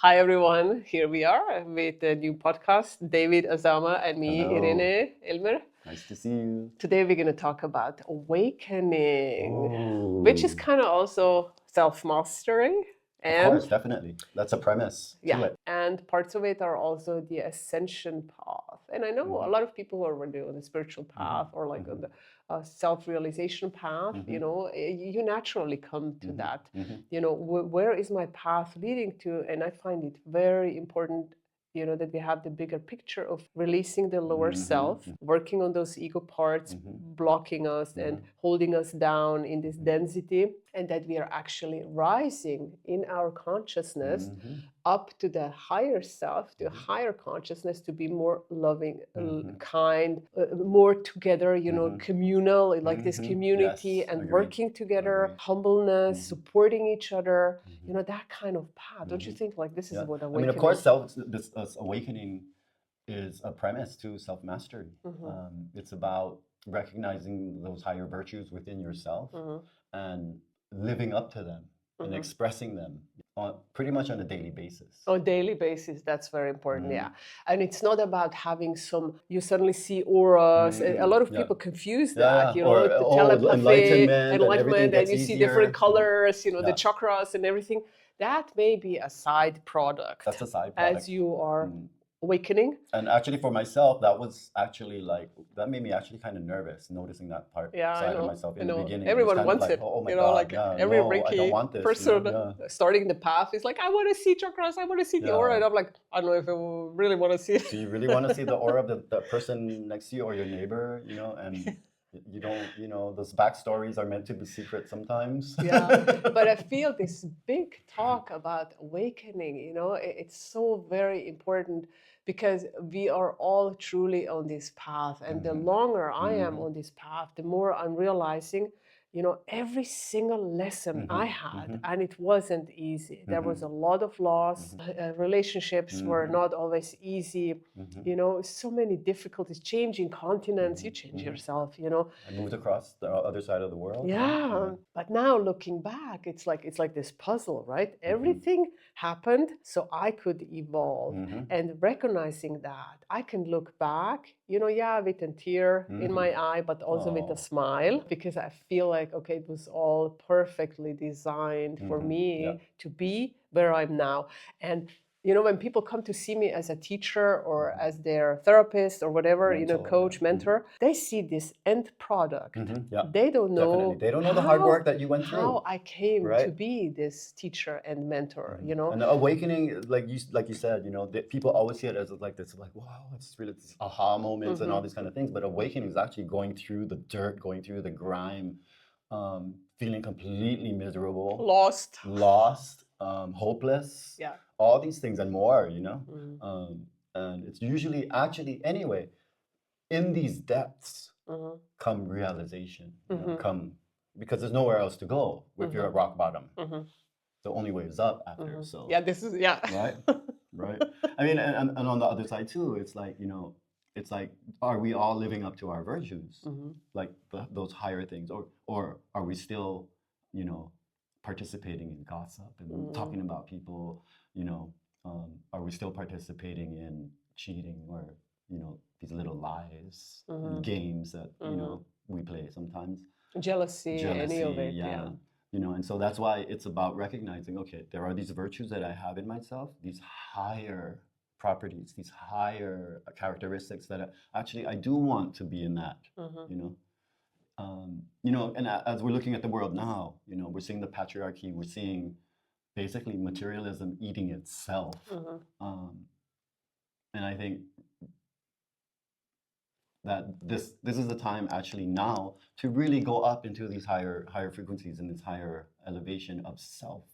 Hi everyone, here we are with a new podcast, David Azama and me, Hello. Irene Elmer. Nice to see you. Today we're going to talk about awakening, Oh. which is kind of also self-mastery. Of course, definitely. That's a premise to it. And parts of it are also the ascension path. And I know a lot of people who are already on the spiritual path or like on the self-realization path, you know, you naturally come to that. You know, where is my path leading to? And I find it very important, you know, that we have the bigger picture of releasing the lower self, working on those ego parts, blocking us and holding us down in this density, and that we are actually rising in our consciousness up to the higher self, to a higher consciousness, to be more loving, kind, more together, you know, communal, like this community, Yes, and agreed. working together, Agreed. humbleness, supporting each other, you know, that kind of path. Don't you think like this is what awakening? I mean, of course, this awakening is a premise to self-mastery. It's about recognizing those higher virtues within yourself and living up to them and expressing them pretty much on a daily basis. On a daily basis, that's very important, yeah. And it's not about having you suddenly see auras. A lot of people confuse that, you know, or, the telepathy, enlightenment, and you see different easier. colors, you know, the chakras and everything. That may be a side product. That's a side product. As you are awakening. And actually for myself, that was actually that made me actually kind of nervous, noticing that side of myself in the beginning. Everyone wants like, it. oh my you know, God, like every Reiki I don't want this, person starting the path is like, I want to see chakras, I want to see the aura. And I'm like, I don't know if I really want to see it. Do you really want to see the aura of the person next to you or your neighbor, you know, and you don't, you know, those backstories are meant to be secret sometimes. But I feel this big talk about awakening, you know, it's so very important because we are all truly on this path. And the longer I am on this path, the more I'm realizing, you know, every single lesson I had, and it wasn't easy. There was a lot of loss. Relationships were not always easy. You know, so many difficulties. Changing continents, you change yourself. You know, I moved across the other side of the world. But now looking back, it's like this puzzle, right? Everything happened so I could evolve, and recognizing that I can look back, you know, with a tear in my eye, but also with a smile, because I feel like, okay, it was all perfectly designed for me to be where I'm now. And you know, when people come to see me as a teacher or as their therapist or whatever, mentor, you know, coach, mentor, they see this end product. They don't know. Definitely. They don't know the hard work that you went through. How I came to be this teacher and mentor, you know. And the awakening, like you said, you know, people always see it as like this, like, wow, it's really this aha moments and all these kind of things. But awakening is actually going through the dirt, going through the grime, feeling completely miserable, lost, hopeless, all these things and more, you know. And it's usually actually anyway, in these depths come realization, you know, come because there's nowhere else to go if you're at rock bottom. The only way is up after. So this is right. I mean, and on the other side too, it's like, you know, it's like, are we all living up to our virtues, like those higher things, or are we still, you know, participating in gossip and talking about people, you know, are we still participating in cheating or, you know, these little lies, games that, you know, we play sometimes. Jealousy, any of it, You know, and so that's why it's about recognizing, okay, there are these virtues that I have in myself, these higher properties, these higher characteristics that I do want to be in that, you know. You know, and as we're looking at the world now, you know, we're seeing the patriarchy, we're seeing basically materialism eating itself. And I think that this is the time actually now to really go up into these higher frequencies and this higher elevation of self.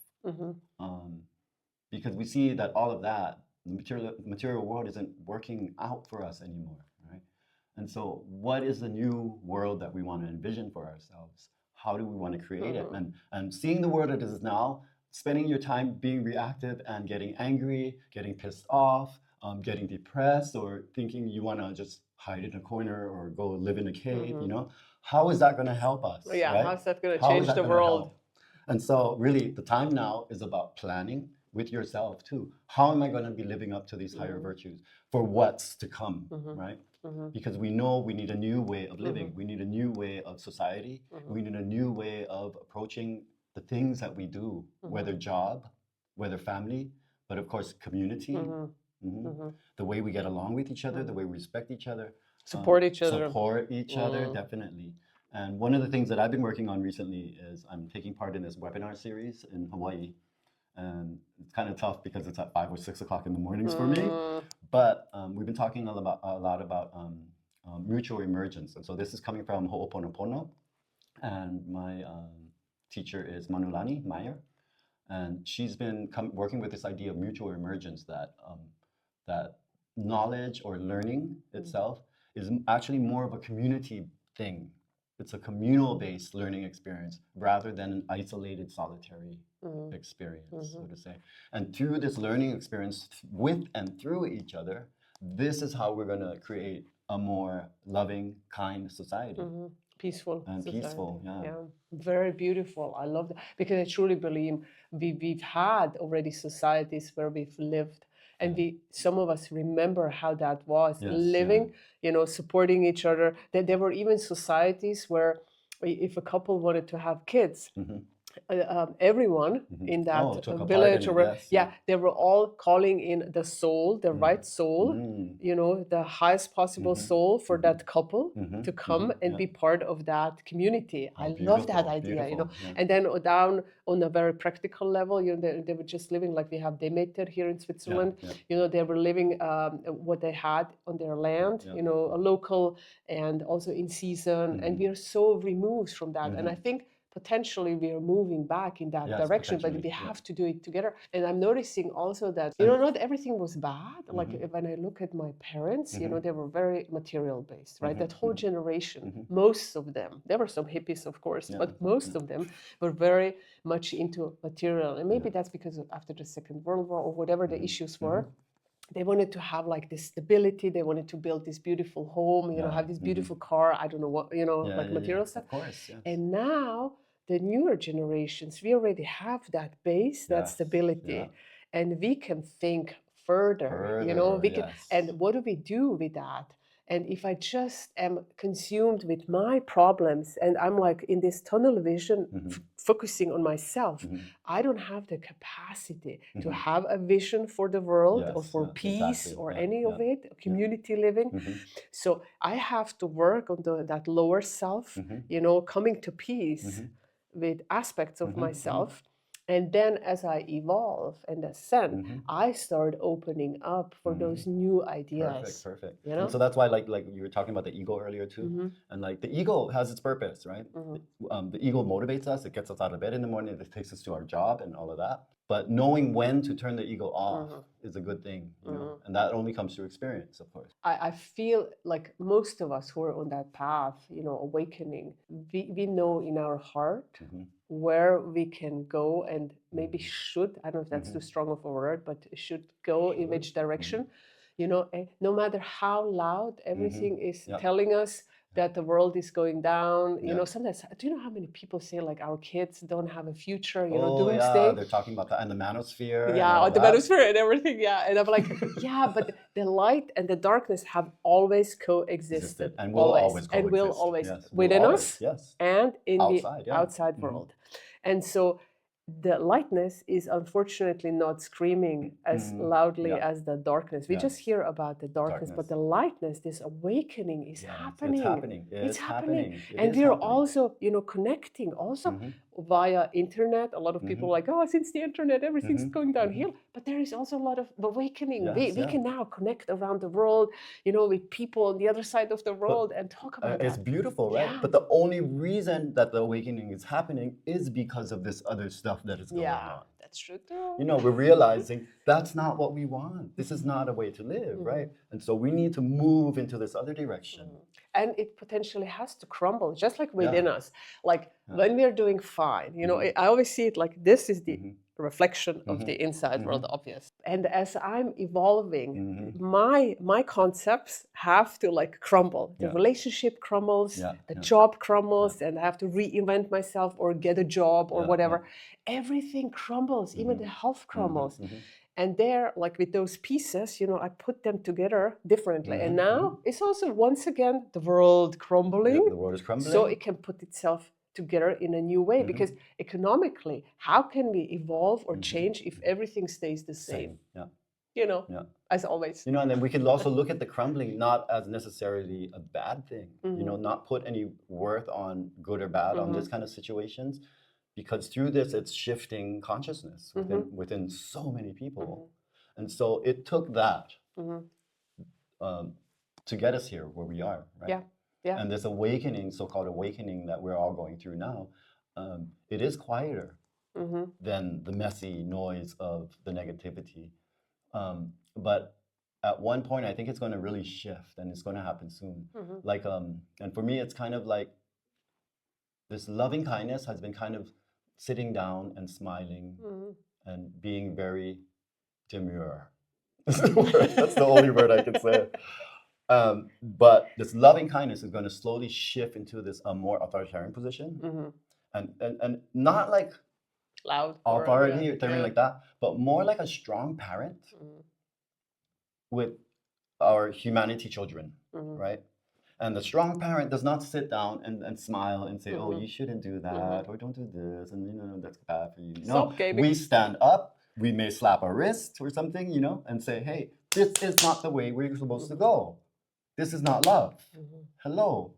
Because we see that all of that, the material world isn't working out for us anymore, right? And so what is the new world that we want to envision for ourselves? How do we want to create it? And seeing the world as it is now, spending your time being reactive and getting angry, getting pissed off, getting depressed, or thinking you want to just hide in a corner or go live in a cave, you know, how is that going to help us? Right? How's that going to change the world? And so really the time now is about planning with yourself too. How am I going to be living up to these higher virtues for what's to come, right? Because we know we need a new way of living. We need a new way of society. We need a new way of approaching the things that we do, whether job, whether family, but of course community, the way we get along with each other, the way we respect each other. Support each other. Support each other, definitely. And one of the things that I've been working on recently is I'm taking part in this webinar series in Hawaii. And it's kind of tough because it's at 5 or 6 o'clock in the mornings for me. But we've been talking a lot about mutual emergence. And so this is coming from Ho'oponopono. And my teacher is Manulani Meyer. And she's been working with this idea of mutual emergence, that that knowledge or learning itself is actually more of a community thing. It's a communal-based learning experience rather than an isolated, solitary experience, so to say. And through this learning experience with and through each other, this is how we're going to create a more loving, kind society. Peaceful. And society. Peaceful, yeah. Very beautiful. I love that, because I truly believe we've had already societies where we've lived. And some of us remember how that was, living, supporting each other. There were even societies where if a couple wanted to have kids, everyone in that village, they were all calling in the soul, the right soul, the highest possible soul for that couple to come and be part of that community. I love that idea, And then down on a very practical level, they were just living like we have Demeter here in Switzerland. They were living what they had on their land, a local and also in season. And we are so removed from that. And I think potentially we are moving back in that direction, but we have to do it together. And I'm noticing also that, not everything was bad. Like when I look at my parents, they were very material based, right? That whole generation, most of them, there were some hippies, of course, but most of them were very much into material. And maybe that's because after the Second World War or whatever the issues were, they wanted to have like this stability. They wanted to build this beautiful home, have this beautiful car. I don't know what, like material stuff. Of course, yes. And now the newer generations, we already have that base, that stability, and we can think further, we can, and what do we do with that? And if I just am consumed with my problems and I'm like in this tunnel vision, focusing on myself, I don't have the capacity to have a vision for the world or for peace or any of it, community living. So I have to work on that lower self, coming to peace with aspects of myself. And then as I evolve and ascend, I start opening up for those new ideas. Perfect. And so that's why like you were talking about the ego earlier too. And like the ego has its purpose, right? The ego motivates us. It gets us out of bed in the morning. It takes us to our job and all of that. But knowing when to turn the ego off is a good thing, and that only comes through experience, of course. I feel like most of us who are on that path, awakening, we know in our heart where we can go and maybe should, I don't know if that's too strong of a word, but should go in which direction, and no matter how loud everything is telling us that the world is going down, sometimes, do you know how many people say like our kids don't have a future, doomsday? They're talking about that, and the manosphere. Yeah, the manosphere and everything, and I'm like, but the light and the darkness have always coexisted. And will always coexist. And will always, within us and in the outside world. And so the lightness is unfortunately not screaming as loudly as the darkness. We just hear about the darkness, but the lightness, this awakening is happening. It's happening. And we're also, connecting also via internet. A lot of people are like, since the internet, everything's going downhill. But there is also a lot of awakening. We can now connect around the world, with people on the other side of the world and talk about It's beautiful, right? Yeah. But the only reason that the awakening is happening is because of this other stuff that is going on. That's true too. We're realizing that's not what we want. This is not a way to live, right? And so we need to move into this other direction. And it potentially has to crumble, just like within us. Like when we are doing fine, I always see it like this is the reflection of the inside world, obvious. And as I'm evolving, my concepts have to like crumble. The relationship crumbles, the job crumbles, and I have to reinvent myself or get a job or whatever. Everything crumbles, even the health crumbles. And there, like with those pieces, you know, I put them together differently. And now it's also, once again, the world crumbling. The world is crumbling. So it can put itself together in a new way, because economically, how can we evolve or change if everything stays the same? You know, as always. You know, and then we can also look at the crumbling not as necessarily a bad thing, you know, not put any worth on good or bad on this kind of situations, because through this, it's shifting consciousness within so many people. And so it took that to get us here where we are, right? Yeah. And this awakening, so-called awakening that we're all going through now, it is quieter than the messy noise of the negativity. But at one point, I think it's going to really shift, and it's going to happen soon. Like, and for me, it's kind of like this loving kindness has been kind of sitting down and smiling and being very demure. That's the only word I can say. But this loving kindness is going to slowly shift into this more authoritarian position, and not like loud authority or something like that, but more like a strong parent with our humanity children, right? And the strong parent does not sit down and smile and say, "Oh, you shouldn't do that," or "Don't do this," and you know that's bad for you. No, we stand up. We may slap a wrist or something, you know, and say, "Hey, this is not the way we're supposed to go. This is not love. Hello."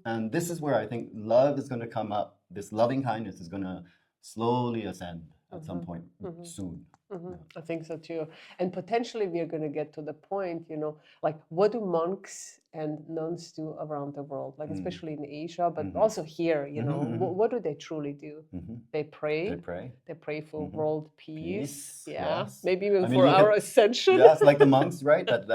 And this is where I think love is going to come up. This loving kindness is going to slowly ascend at some point soon. I think so too. And potentially we are going to get to the point, you know, like what do monks and nuns do around the world, like especially in Asia, but also here, you know, what do they truly do? They pray. They pray for world peace. Yes. Maybe even for our ascension. Yes, like the monks, right? That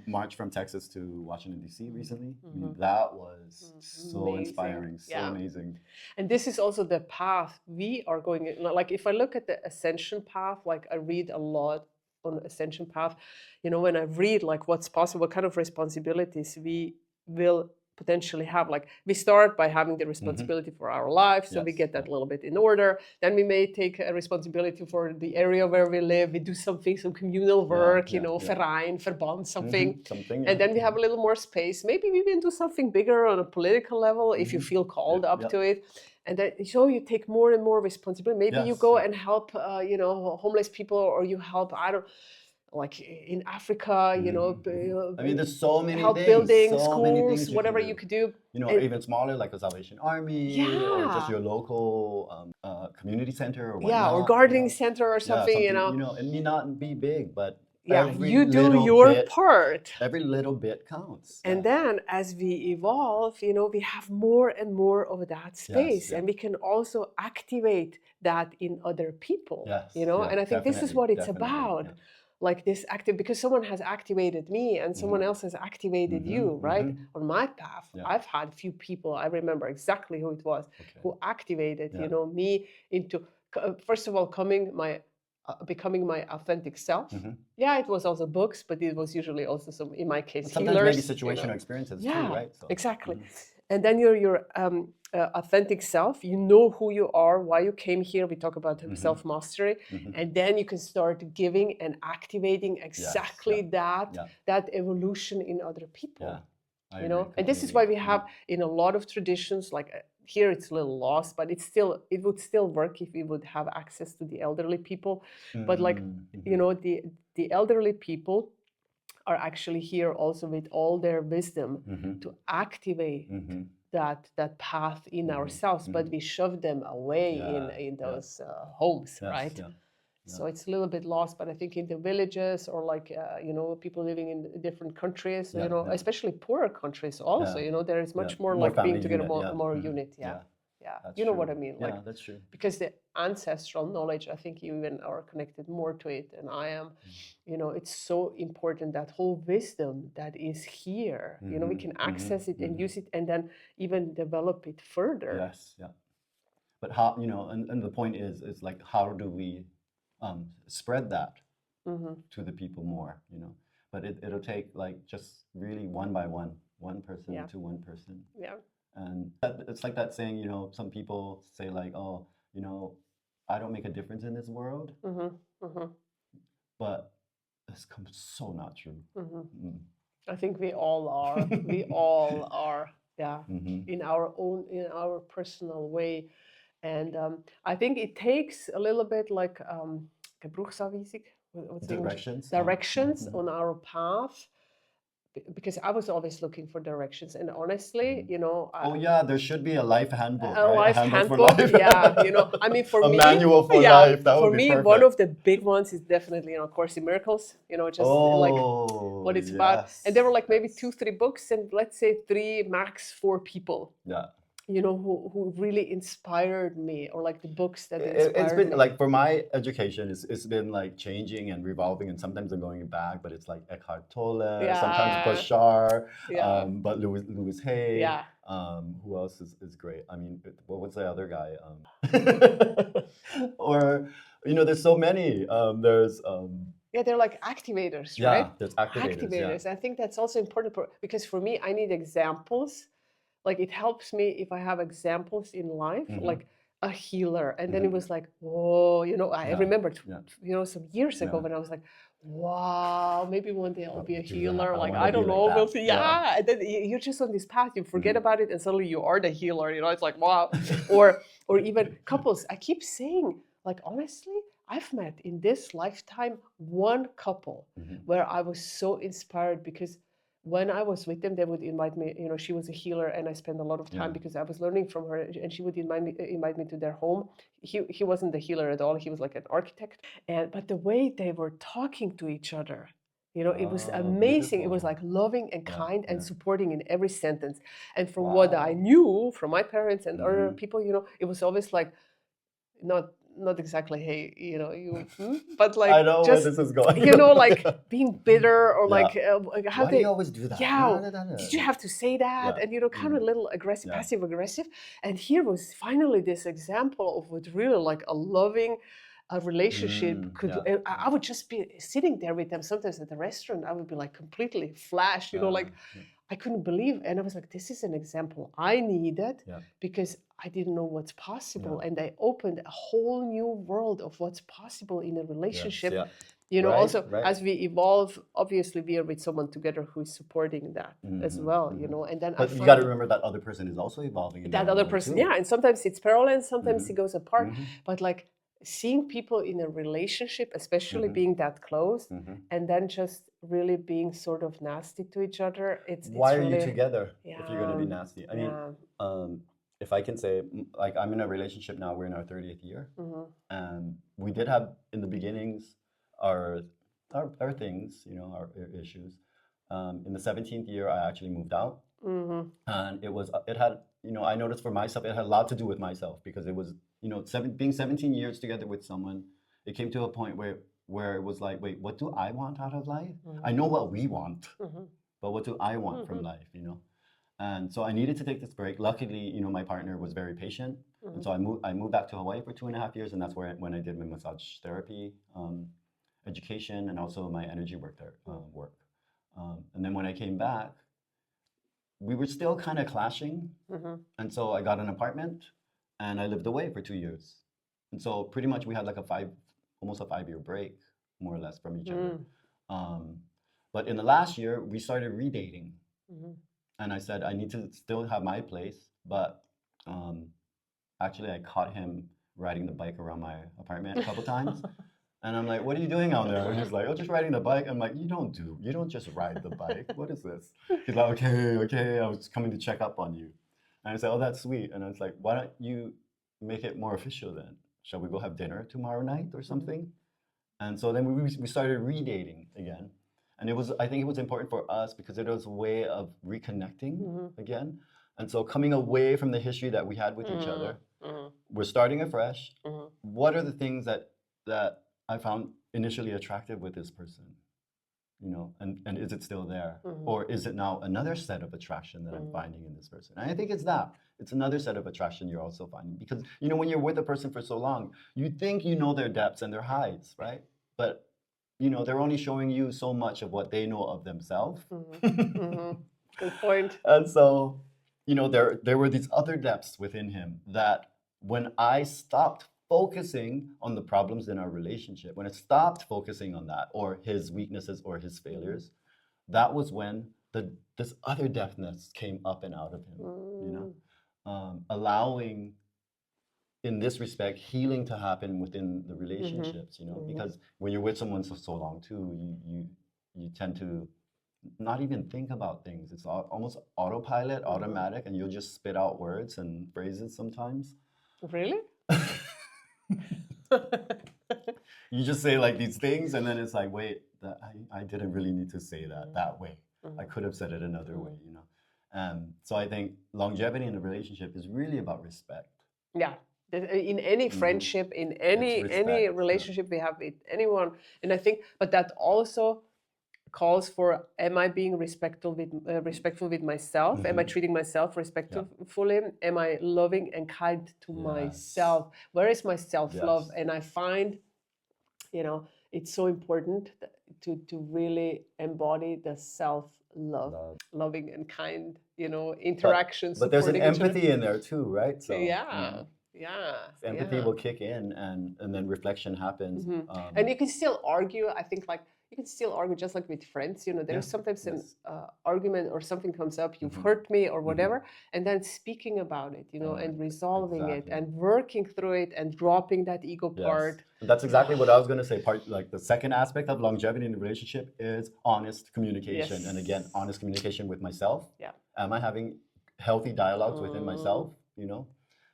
march from Texas to Washington, D.C. recently. I mean, that was so amazing. Inspiring, so amazing. And this is also the path we are going in. Like if I look at the ascension path, like I read a lot on ascension path, you know, when I read like what's possible, what kind of responsibilities we will potentially have. Like we start by having the responsibility for our lives, so we get that a little bit in order. Then we may take a responsibility for the area where we live. We do something, some communal work, you know, Verein, Verband, something. And then we have a little more space. Maybe we even do something bigger on a political level if you feel called up to it. And then, so you take more and more responsibility. Maybe you go and help, you know, homeless people, or you help, like in Africa, you know. I mean, there's so many help things. building, so schools, many things whatever you could do. You know, even smaller, like a Salvation Army, or just your local community center, or whatnot. Or gardening center or something, you know. You know, it may not be big, but you do your part. Every little bit counts. And then as we evolve, you know, we have more and more of that space, and we can also activate that in other people, you know. And I think this is what it's about. Like this because someone has activated me and someone else has activated you, right? On my path, I've had few people, I remember exactly who it was, who activated, you know, me into, first of all, becoming my authentic self. It was also books, but it was usually also some, in my case, sometimes healers. Maybe situational experiences too, right? So, exactly. And then your authentic self, you know who you are, why you came here. We talk about self-mastery. And then you can start giving and activating exactly that evolution in other people. You know, and this is why we have in a lot of traditions, like here it's a little lost, but it would still work if we would have access to the elderly people. But like, you know, the elderly people are actually here also with all their wisdom to activate that path in ourselves, but we shove them away in those homes, right? So it's a little bit lost, but I think in the villages or like, you know, people living in different countries, you know, especially poorer countries also, you know, there is much more like being together, more unit. You know what I mean? Like, that's true. Because the ancestral knowledge, I think you even are connected more to it than I am. You know, it's so important, that whole wisdom that is here, you know, we can access it and use it and then even develop it further. But how, and the point is like, how do we spread that to the people more, But it'll take like just really one by one person Yeah. to one person. Yeah. And it's like that saying, some people say like, oh, I don't make a difference in this world, but it's so not true. I think we all are. We all are. Yeah. In our personal way. And I think it takes a little bit like Gebrauchsanweisung, what's the English? Directions on our path, because I was always looking for directions, and honestly, oh yeah, there should be a life handbook, a right? life a handbook handbook, for life. Yeah. I mean, for a me, manual for yeah, life. That for would be me, perfect. one of the big ones is definitely, Course in Miracles. Just like what it's about. And there were like maybe 2-3 books, and let's say 3, max 4 people. Yeah. Who really inspired me, or like the books that inspired me. It's been like, for my education, it's been like changing and revolving, and sometimes I'm going back, but it's like Eckhart Tolle, sometimes Bashar, but Louis Hay. Yeah. Who else is great? I mean, what was the other guy? Or there's so many. There's yeah, they're like activators, right? Yeah, there's activators. Yeah. I think that's also important because for me, I need examples. Like, it helps me if I have examples in life, like a healer. And then it was like, whoa, I remember, some years ago when I was like, wow, maybe one day I'll be a healer. Like, I don't know, we'll see. Yeah. And then you're just on this path, you forget about it, and suddenly you are the healer. It's like, wow. or even couples. I keep saying, like, honestly, I've met in this lifetime one couple where I was so inspired, because when I was with them, they would invite me. She was a healer, and I spent a lot of time because I was learning from her. And she would invite me to their home. He wasn't the healer at all. He was like an architect. But the way they were talking to each other, it was amazing. Beautiful. It was like loving and kind and supporting in every sentence. And from what I knew from my parents and other people, it was always like not exactly, hey, but like, I know just, where this is going. Like being bitter, or like how Why do you always do that? Yeah, did you have to say that? Yeah. And kind of a little aggressive, passive aggressive. And here was finally this example of what really like a loving relationship could. And I would just be sitting there with them sometimes at the restaurant. I would be like completely flashed, like. I couldn't believe, and I was like, this is an example I needed, because I didn't know what's possible, and they opened a whole new world of what's possible in a relationship. Also, as we evolve, obviously we are with someone together who is supporting that as well, and then but you got to remember that other person is also evolving in that other person too. And sometimes it's parallel, sometimes it goes apart, but like seeing people in a relationship, especially being that close, and then just really being sort of nasty to each other, it's why really, are you together if you're going to be nasty? I mean, if I can say, like, I'm in a relationship now, we're in our 30th year, and we did have in the beginnings our things, our issues. In the 17th year, I actually moved out, and it had, I noticed for myself, it had a lot to do with myself, because it was, being 17 years together with someone, it came to a point where it was like, wait, what do I want out of life? I know what we want, but what do I want from life, And so I needed to take this break. Luckily, my partner was very patient. And so I moved back to Hawaii for 2.5 years, and that's when I did my massage therapy education, and also my energy work there, and then when I came back, we were still kind of clashing. And so I got an apartment, and I lived away for 2 years. And so pretty much we had like almost a 5-year break, more or less, from each other. But in the last year, we started redating. And I said, I need to still have my place, but actually I caught him riding the bike around my apartment a couple times. And I'm like, what are you doing out there? And he's like, oh, just riding the bike. I'm like, you don't just ride the bike. What is this? He's like, okay, I was coming to check up on you. And I said, oh, that's sweet. And I was like, why don't you make it more official then? Shall we go have dinner tomorrow night or something? And so then we started redating again. And I think it was important for us because it was a way of reconnecting again. And so coming away from the history that we had with each other, we're starting afresh. What are the things that I found initially attractive with this person? you know, and is it still there? Or is it now another set of attraction that I'm finding in this person? And I think it's that. It's another set of attraction you're also finding. Because, you know, when you're with a person for so long, you think you know their depths and their heights, right? But, you know, they're only showing you so much of what they know of themselves. Good point. And so, you know, there were these other depths within him that when I stopped focusing on the problems in our relationship, when I stopped focusing on that or his weaknesses or his failures, that was when this other depthness came up and out of him, you know, allowing, in this respect, healing to happen within the relationships, you know, because when you're with someone for so long too, you tend to not even think about things. It's almost autopilot, automatic, and you'll just spit out words and phrases sometimes. Really? You just say like these things, and then it's like, wait, I didn't really need to say that way. I could have said it another way, you know. So I think longevity in a relationship is really about respect. Yeah. In any friendship, in any relationship we have with anyone, and I think, but that also calls for: am I being respectful with myself? Am I treating myself respectfully? Am I loving and kind to myself? Where is my self-love? And I find, you know, it's so important to really embody the self-love, loving and kind, you know, interactions. But there's an empathy in there too, right? So yeah. Empathy will kick in, and then reflection happens. And you can still argue. I think, like, you can still argue just like with friends. You know, there's sometimes an argument or something comes up, you've hurt me or whatever, and then speaking about it, you know, and resolving it and working through it and dropping that ego part. And that's exactly what I was going to say. Like the second aspect of longevity in the relationship is honest communication. And again, honest communication with myself. Am I having healthy dialogues within myself, you know?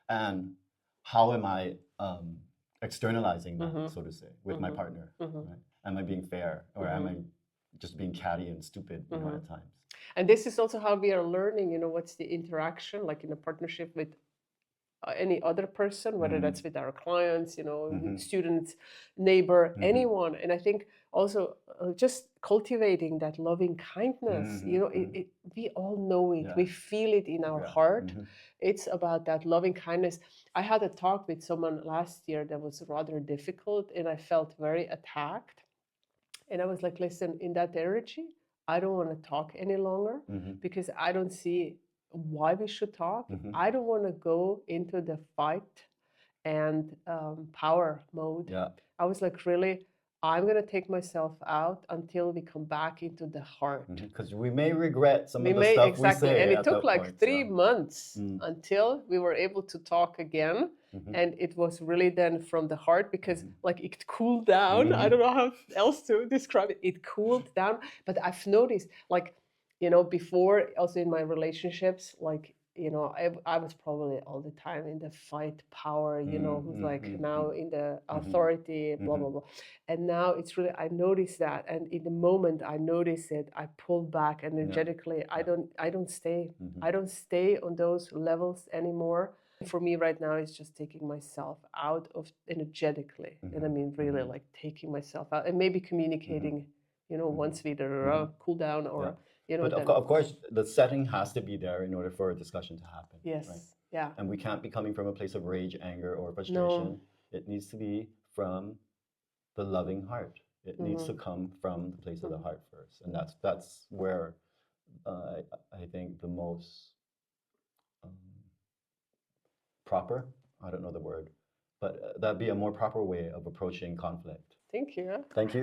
And how am I externalizing that, so to say, with my partner? Right? Am I being fair, or am I just being catty and stupid, you know, at times? And this is also how we are learning, you know, what's the interaction like in a partnership with any other person, whether that's with our clients, you know, students, neighbor, anyone. And I think also just cultivating that loving kindness, you know, we all know it, we feel it in our heart. It's about that loving kindness. I had a talk with someone last year that was rather difficult, and I felt very attacked. And I was like, listen, in that energy, I don't want to talk any longer because I don't see why we should talk. I don't want to go into the fight and power mode. I was like, really, I'm going to take myself out until we come back into the heart. Because we may regret some of the stuff we say. And it took like 3 months until we were able to talk again. And it was really then from the heart, because like it cooled down. I don't know how else to describe it. It cooled down. But I've noticed, like, you know, before also in my relationships, like, you know, I was probably all the time in the fight power, you know, who's like now in the authority, blah, blah, blah. And now it's really, I notice that. And in the moment I notice it, I pull back energetically. I don't stay. I don't stay on those levels anymore. For me right now, it's just taking myself out of energetically. And I mean, really like taking myself out and maybe communicating, you know, once we cool down or, you know. But of course, the setting has to be there in order for a discussion to happen. Yes. Right? Yeah. And we can't be coming from a place of rage, anger, or frustration. It needs to be from the loving heart. It needs to come from the place of the heart first. And that's where I think the most proper, I don't know the word, but that'd be a more proper way of approaching conflict. Thank you. Thank you.